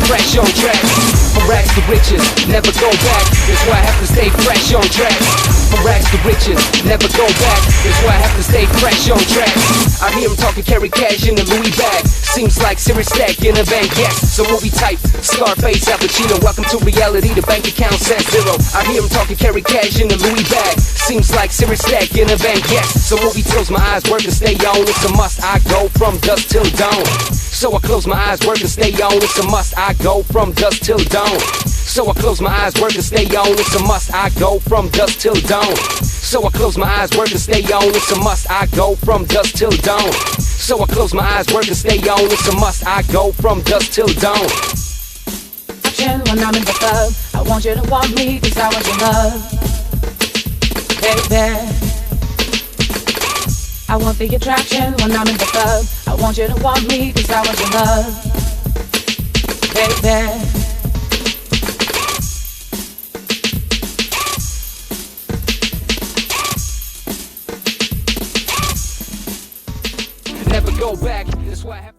fresh on track. From rags to riches, never go back. That's why I have to stay fresh on track. From rags to riches, never go back. That's why I have to stay fresh on track. I hear him talking, carry cash in a Louis bag. Seems like serious stack in a bank, yes. So movie type, Scarface, Al Pacino. Welcome to reality, the bank account says zero. I hear him talking, carry cash in a Louis bag. Seems like serious stack in a bank, yes. So movie close my eyes, work and stay on. It's a must, I go from dusk till dawn. So I close my eyes, work and stay on. It's a must, I go from dusk till dawn. So I close my eyes, work and stay on. It's a must, I go from dusk till dawn. So I close my eyes, work and stay on. It's a must, I go from dusk till dawn. So I close my eyes, work and stay on. It's a must, I go from dusk till dawn. When I'm in the club, I want you to want me, cause I want your love, baby. I want the attraction when I'm in the club. I want you to want me, cause I want your love, baby. Never go back, that's why I have